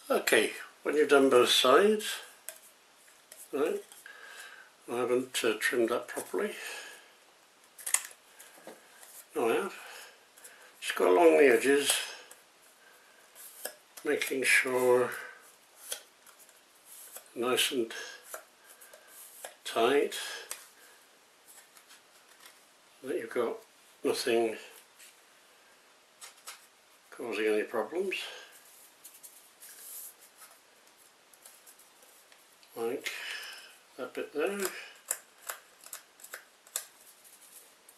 Okay, when you've done both sides, right, I haven't trimmed that properly. No, I have. Just go along the edges, making sure nice and tight, that you've got nothing causing any problems. Like that bit there.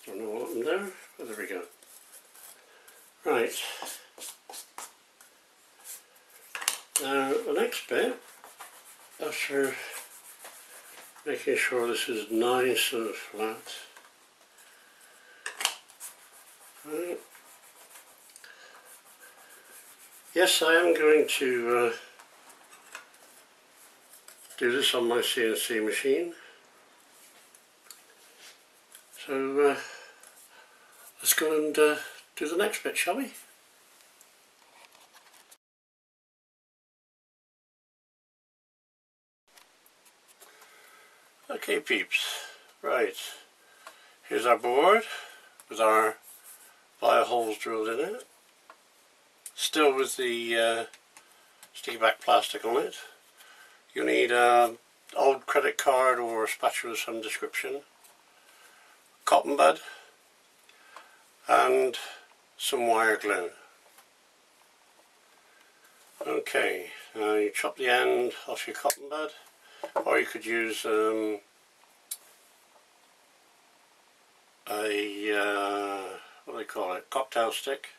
Don't know what happened there, but there we go. Right. Now the next bit, after making sure this is nice and flat, right. Yes, I am going to do this on my CNC machine. So let's go and do the next bit, shall we? Okay peeps, right, here's our board with our wire holes drilled in it, still with the sticky back plastic on it. You need an old credit card or a spatula of some description, cotton bud and some wire glue. Okay, now you chop the end off your cotton bud, or you could use what do they call it, cocktail stick.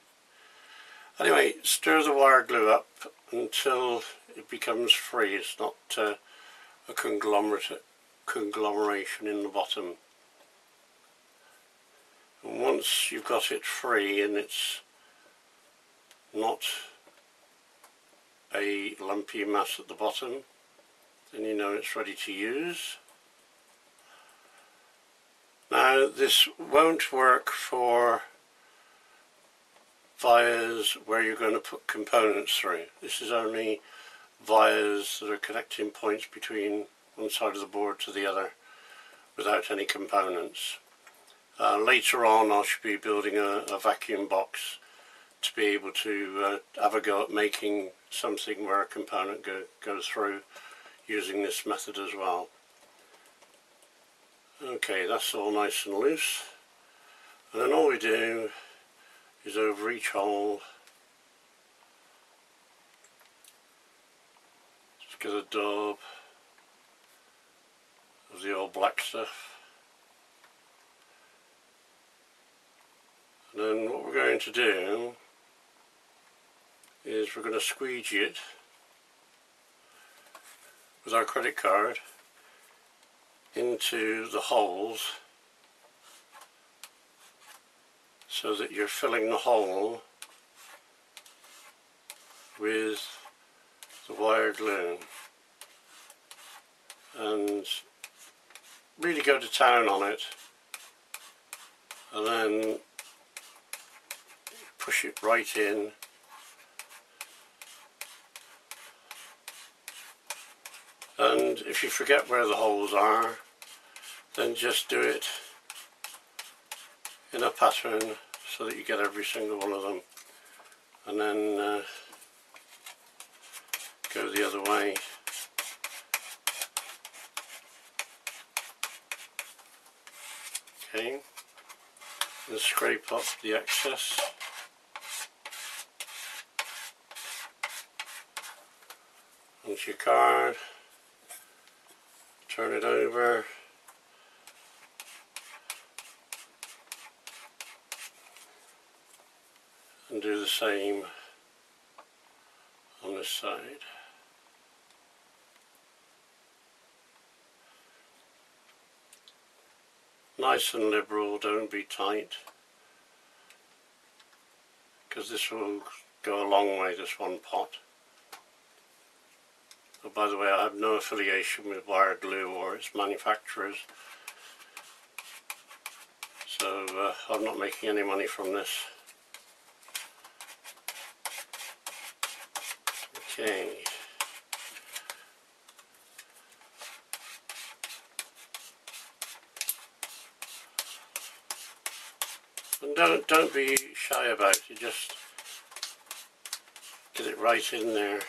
Anyway, stir the wire glue up until it becomes free. It's not a conglomeration in the bottom. And once you've got it free and it's not a lumpy mass at the bottom, then you know it's ready to use. Now this won't work for vias where you're going to put components through. This is only vias that are connecting points between one side of the board to the other without any components. Later on I should be building a vacuum box to be able to have a go at making something where a component goes through using this method as well. Okay, that's all nice and loose, and then all we do is over each hole just get a daub of the old black stuff, and then what we're going to do is we're going to squeegee it with our credit card into the holes so that you're filling the hole with the wire glue, and really go to town on it, and then push it right in. And if you forget where the holes are, then just do it in a pattern so that you get every single one of them, and then go the other way. Okay, and scrape up the excess. Onto your card. Turn it over, and do the same on this side. Nice and liberal, don't be tight, because this will go a long way, this one pot. Oh, by the way, I have no affiliation with wire glue or its manufacturers, so I'm not making any money from this. Okay, don't be shy about it, just get it right in there.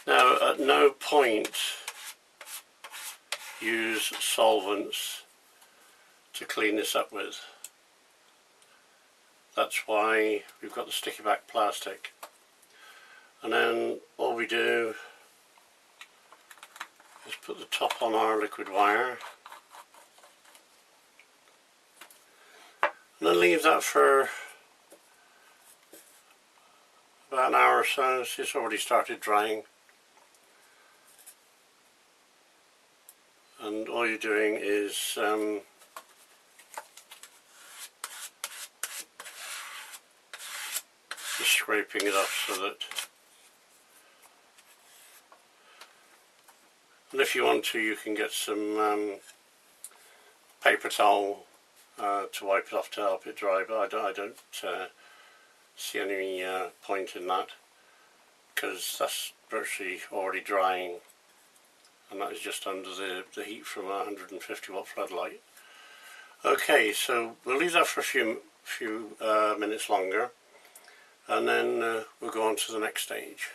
Now, at no point use solvents to clean this up with. That's why we've got the sticky back plastic. And then all we do is put the top on our liquid wire and then leave that for about an hour or so. So it's already started drying. And all you're doing is just scraping it off so that, and if you want to, you can get some paper towel to wipe it off to help it dry, but I don't see any point in that, because that's virtually already drying, and that is just under the heat from a 150 watt floodlight. Okay, so we'll leave that for a few minutes longer, and then we'll go on to the next stage.